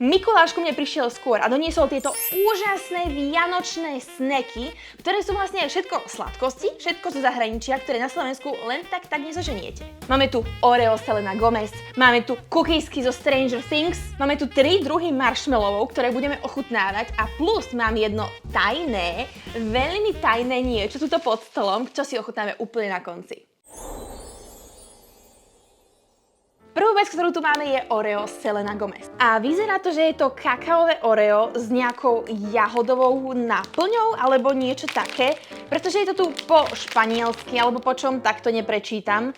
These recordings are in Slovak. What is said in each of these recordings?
Mikuláš ku mne prišiel skôr a doniesol tieto úžasné vianočné snacky, ktoré sú vlastne všetko sladkosti, všetko zo zahraničia, ktoré na Slovensku len tak nezoženiete. Máme tu Oreo Selena Gomez, máme tu cookiesky zo Stranger Things, máme tu 3 druhy marshmallowov, ktoré budeme ochutnávať a plus mám jedno tajné, veľmi tajné niečo tuto pod stolom, čo si ochutnáme úplne na konci. Prvú vec, ktorú tu máme, je Oreo Selena Gomez. A vyzerá to, že je to kakaové Oreo s nejakou jahodovou náplňou alebo niečo také, pretože je to tu po španielsky alebo po čom, tak to neprečítam.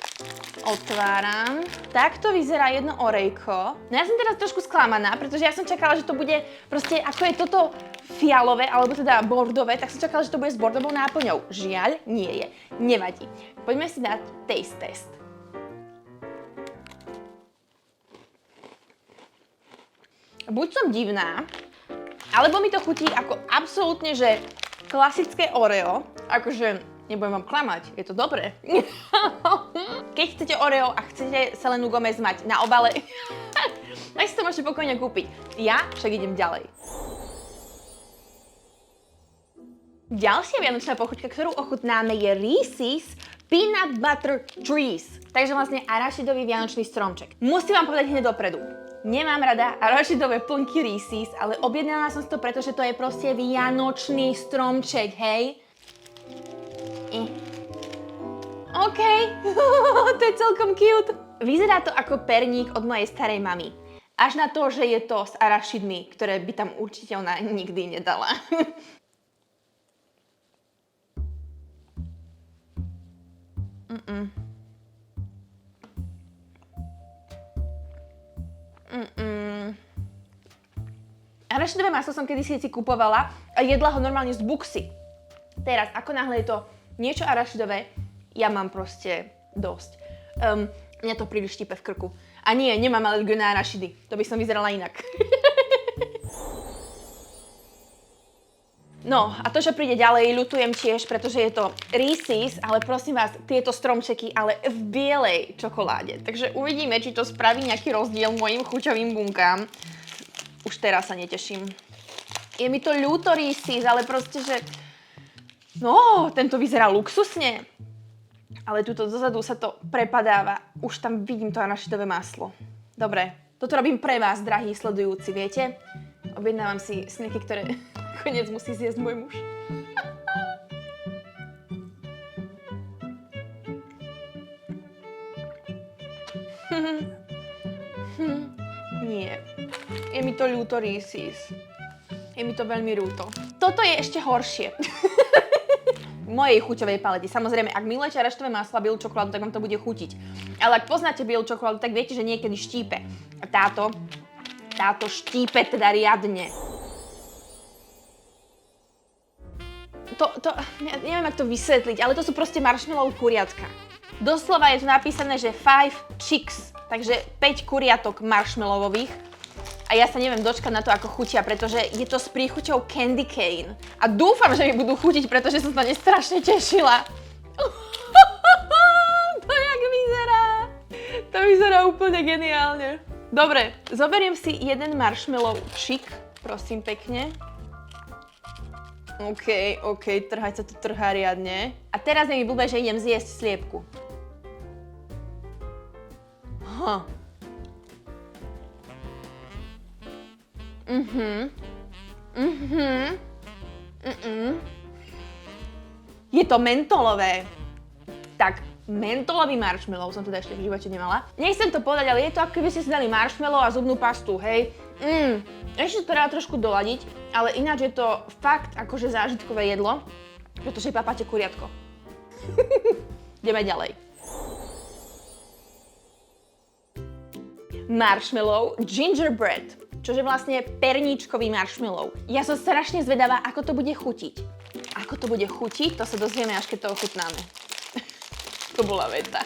Otváram. Takto vyzerá jedno Orejko. No ja som teraz trošku sklamaná, pretože ja som čakala, že to bude proste, ako je toto fialové, alebo teda bordové, tak som čakala, že to bude s bordovou náplňou. Žiaľ, nie je. Nevadí. Poďme si dať taste test. Buď som divná, alebo mi to chutí ako absolútne, že klasické Oreo. Akože, nebudem vám klamať, je to dobré. Keď chcete Oreo a chcete Selenu Gomez mať na obale, tak si to môžete pokojne kúpiť. Ja však idem ďalej. Ďalšia vianočná pochuťka, ktorú ochutnáme, je Reese's Peanut Butter Trees. Takže vlastne arašidový vianočný stromček. Musím vám povedať hneď dopredu. Nemám rada arašidové plnky Reese's, ale objednala som si to, pretože to je proste vianočný stromček, hej? OK, to je celkom cute. Vyzerá to ako perník od mojej starej mamy. Až na to, že je to s arašidmi, ktoré by tam určite ona nikdy nedala. Arašidové maslo som kedysi si kupovala a jedla ho normálne z buksy. Teraz, ako náhle je to niečo arašidové, ja mám proste dosť. Mňa to príliš štípe v krku. A nie, nemám alergiu na arašidy. To by som vyzerala inak. No a to, čo príde ďalej, ľutujem tiež, pretože je to Reese's, ale prosím vás, tieto stromčeky, ale v bielej čokoláde. Takže uvidíme, či to spraví nejaký rozdiel mojim chuťovým bunkám. Už teraz sa neteším. Je mi to ľúto Reese's, ale proste, že... No, tento vyzerá luxusne. Ale tuto dozadu sa to prepadáva. Už tam vidím to arašidové maslo. Dobre, toto robím pre vás, drahí sledujúci, viete? Objednávam si snacky, ktoré nakoniec musí zjesť môj muž. Nie. Je mi to ľúto Reese's. Je mi to veľmi ľúto. Toto je ešte horšie. V mojej chuťovej palete. Samozrejme, ak milujete arašidové maslo a bielu čokoládu, tak vám to bude chutiť. Ale ak poznáte bielu čokoládu, tak viete, že niekedy štípe. A táto štípe teda riadne. Ja neviem, ako to vysvetliť, ale to sú proste marshmallow kuriatka. Doslova je tu napísané, že 5 chicks, takže 5 kuriatok marshmallowových. A ja sa neviem dočkať na to, ako chutia, pretože je to s príchuťou candy cane. A dúfam, že mi budú chutiť, pretože som sa strašne tešila. To jak vyzerá. To vyzerá úplne geniálne. Dobre, zoberiem si jeden marshmallow chick, prosím pekne. OK, trhať sa to trhá riadne. A teraz je mi blbé, že idem zjesť sliepku. Je to mentolové. Tak, mentolový marshmallow som teda ešte v živote nemala. Nechcem to povedať, ale je to ako keby ste si dali marshmallow a zubnú pastu, hej. Ešte to treba trošku doladiť, ale ináč je to fakt akože zážitkové jedlo, pretože papáte kuriatko. Ideme ďalej. Marshmallow gingerbread, čože vlastne perníčkový marshmallow. Ja som strašne zvedavá, ako to bude chutiť. Ako to bude chutiť, to sa dozvieme, až keď to ochutnáme. To bola veta.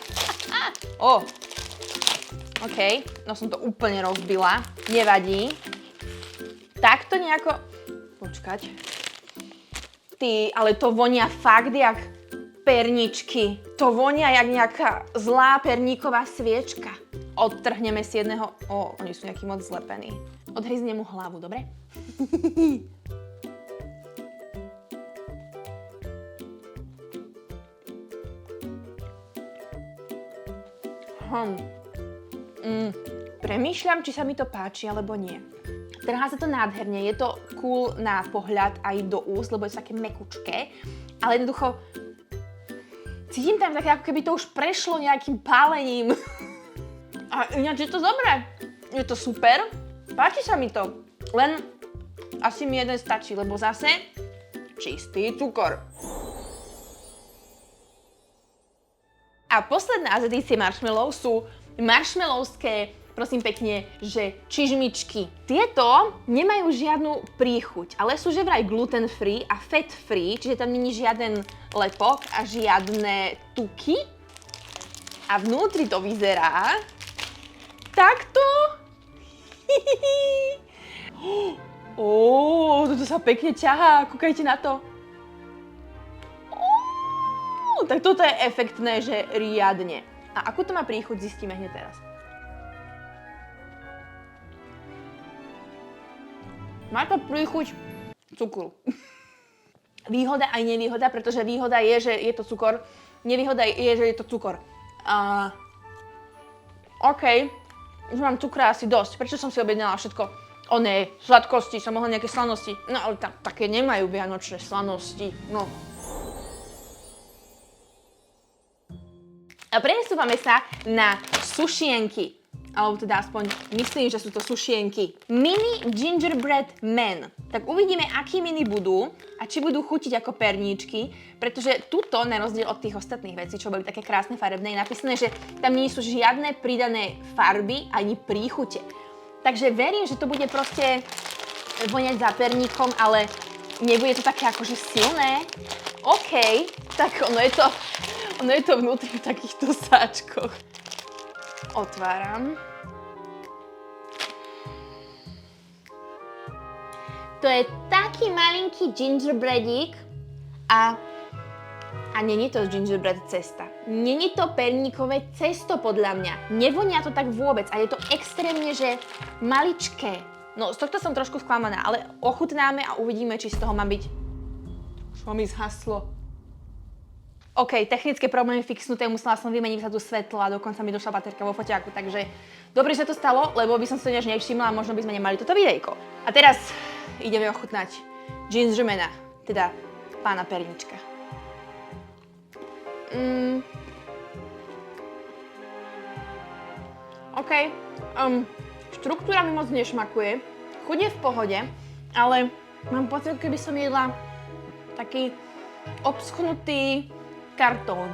OK, no som to úplne rozbila. Nevadí. Takto nejako... Počkať. Ty, ale to vonia fakt jak perničky. To vonia jak nejaká zlá perníková sviečka. Odtrhneme si jedného... Oni sú nejaký moc zlepení. Odhryznem mu hlavu, dobre? Premýšľam, či sa mi to páči, alebo nie. Trhá sa to nádherne, je to cool na pohľad aj do úst, lebo je to také mekučké, ale jednoducho cítim tam také, ako keby to už prešlo nejakým pálením. A ináč je to dobré. Je to super. Páči sa mi to. Len asi mi jeden stačí, lebo zase čistý cukor. A posledná z edície marshmallow sú marshmallowské, prosím pekne, že čižmičky. Tieto nemajú žiadnu príchuť, ale sú že vraj gluten free a fat free, čiže tam není žiaden lepok a žiadne tuky. A vnútri to vyzerá takto. Toto sa pekne ťahá, kúkajte na to. Tak toto je efektné, že riadne. A akú to má príchuť, zistíme hneď teraz. Má to príchuť cukru. Výhoda aj nevýhoda, pretože výhoda je, že je to cukor. Nevýhoda je, že je to cukor. OK, už mám cukra asi dosť. Prečo som si objednala všetko? Sladkosti, som mohla nejaké slanosti. No ale také nemajú vianočné slanosti. No. A presúvame sa na sušienky. Alebo teda aspoň myslím, že sú to sušienky. Mini gingerbread men. Tak uvidíme, aký mini budú a či budú chutiť ako perníčky, pretože tuto, na rozdiel od tých ostatných vecí, čo boli také krásne farebné, je napísané, že tam nie sú žiadne pridané farby ani príchute. Takže verím, že to bude proste voňať za perníkom, ale nebude to také akože silné. OK, tak ono je to vnútri v takýchto sáčkoch. Otváram. To je taký malinký gingerbreadík a není to gingerbread cesta. Není to perníkové cesto podľa mňa. Nevonia to tak vôbec a je to extrémne, že maličké. No, z tohto som trošku sklamaná, ale ochutnáme a uvidíme, či z toho má byť... Čo mi zhaslo? OK, technické problémy fixnuté, musela som vymeniť vzadu svetlo a dokonca mi došla baterka vo foťáku, takže dobre, že to stalo, lebo by som si to než nevšimla a možno by sme nemali toto videjko. A teraz ideme ochutnať gingermana, teda pána pernička. OK, štruktúra mi moc nešmakuje, chuť je v pohode, ale mám pocit, keby som jedla taký obschnutý kartón.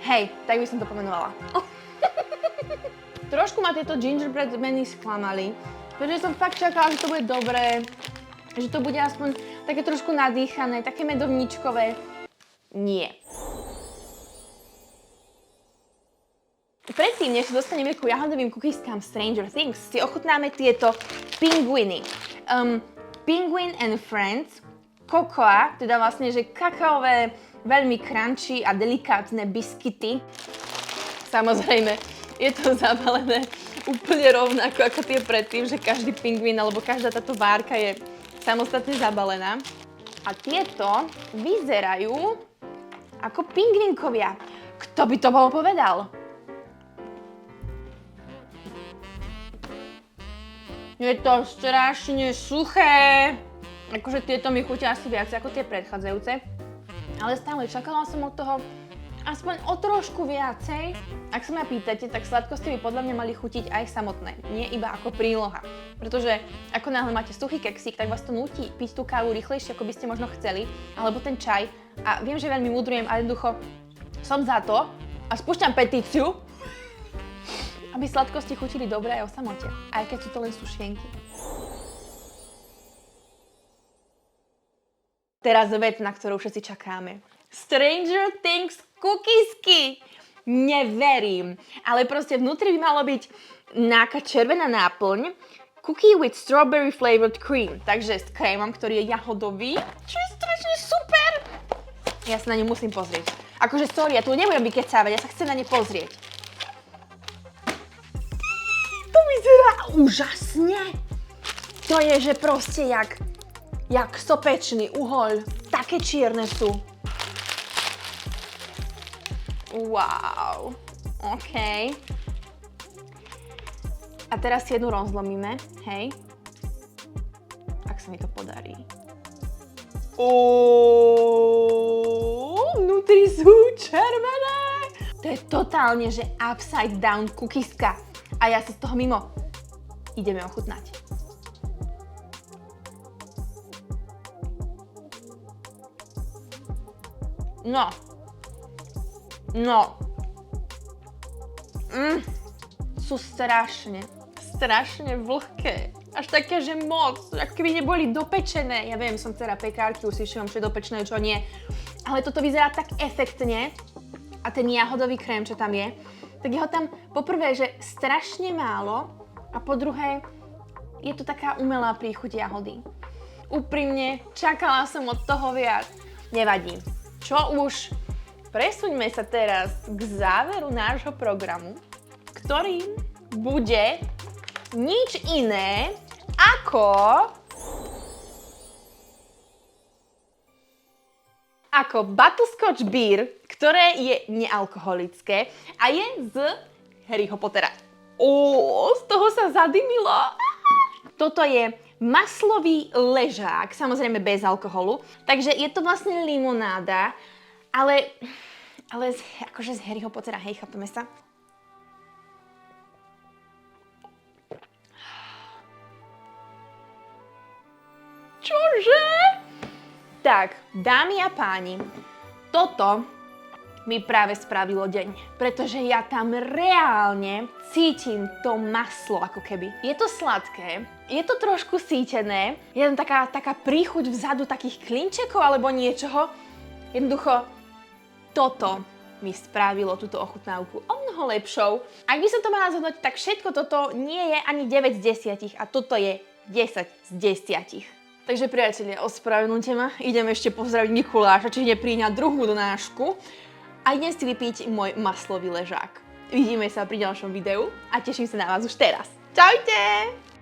Hej, tak by som to pomenovala. Trošku ma tieto gingerbread meny sklamali, pretože som fakt čakala, že to bude dobré, že to bude aspoň také trošku nadýchané, také medovníčkové. Nie. Predtým, než sa dostaneme ku jahodovým cookieskám Stranger Things, si ochutnáme tieto pinguiny. Penguin and Friends Cocoa, teda vlastne, že kakaové, veľmi crunchy a delikátne biskuity. Samozrejme, je to zabalené úplne rovnako ako tie predtým, že každý pingvín alebo každá táto várka je samostatne zabalená. A tieto vyzerajú ako pingvinkovia. Kto by to bol povedal? Je to strašne suché. Akože tieto mi chutia asi viac ako tie predchádzajúce. Ale stále čakala som od toho aspoň o trošku viacej. Ak sa ma pýtate, tak sladkosti by podľa mňa mali chutiť aj samotné, nie iba ako príloha. Pretože ako náhle máte suchý keksík, tak vás to núti piť tú kávu rýchlejšie, ako by ste možno chceli, alebo ten čaj. A viem, že veľmi mudrujem, ale jednoducho som za to a spúšťam petíciu, aby sladkosti chutili dobre aj o samote, aj keď sú to len sušienky. Teraz vec, na ktorú všetci čakáme. Stranger Things cookiesky! Neverím. Ale proste vnútri by malo byť nejaká červená náplň. Cookie with strawberry flavored cream. Takže s krémom, ktorý je jahodový. Čo je strašne super! Ja sa na ňu musím pozrieť. Akože sorry, ja tu nebudem vykecávať, ja sa chcem na ne pozrieť. To vyzerá Úžasne! To je, že proste jak sopečný uhoľ. Také čierne sú. Wow. OK. A teraz jednu rozlomíme, hej. Ak sa mi to podarí. Vnútri sú červené. To je totálne, že upside down cookiska. A ja sa z toho mimo. Ideme ochutnať. No. Sú strašne vlhké. Až také, že moc. Ako keby neboli dopečené. Ja viem, som dcera pekárky, už si všimám, čo je dopečené, čo nie. Ale toto vyzerá tak efektne. A ten jahodový krém, čo tam je, tak je ho tam poprvé, že strašne málo. A po druhé, je to taká umelá príchuť jahody. Úprimne, čakala som od toho viac. Nevadí. Čo už? Presuňme sa teraz k záveru nášho programu, ktorým bude nič iné ako butterscotch beer, ktoré je nealkoholické a je z Harryho Pottera. Z toho sa zadymilo. Toto je maslový ležák, samozrejme bez alkoholu. Takže je to vlastne limonáda, ale akože z Harryho Pottera, hej, chápeme sa? Čože? Tak, dámy a páni, toto mi práve spravilo deň, pretože ja tam reálne cítim to maslo ako keby. Je to sladké, je to trošku sítené, je tam taká príchuť vzadu takých klinčekov alebo niečoho. Jednoducho, toto mi spravilo túto ochutnávku o mnoho lepšou. Ak by som to mala zhodnotiť, tak všetko toto nie je ani 9 z 10 a toto je 10 z 10. Takže priatelia, ospravedlňte ma, idem ešte pozdraviť Mikuláša, či nepríňa druhú donášku a idem si vypiť môj maslový ležák. Vidíme sa pri ďalšom videu a teším sa na vás už teraz. Čaute!